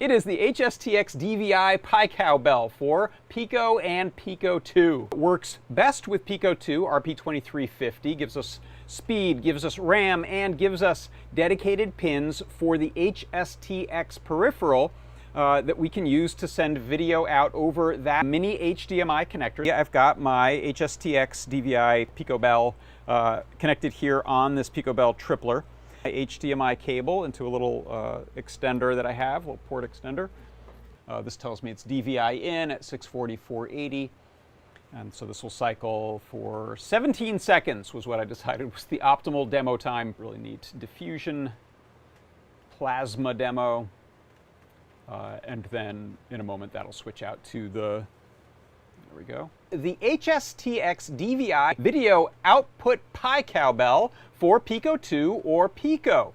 It is the HSTX DVI PiCowBell for Pico and Pico 2. It works best with Pico 2, RP2350, gives us speed, gives us RAM, and gives us dedicated pins for the HSTX peripheral that we can use to send video out over that mini HDMI connector. I've got my HSTX DVI PiCowBell connected here on this PiCowBell tripler. HDMI cable into a little extender that I have, a little port extender. This tells me it's DVI in at 640, 480. And so this will cycle for 17 seconds was what I decided was the optimal demo time. Really neat diffusion, plasma demo. And then in a moment that'll switch out to the, there we go, the HSTX DVI video output PiCowBell for Pico 2 or Pico.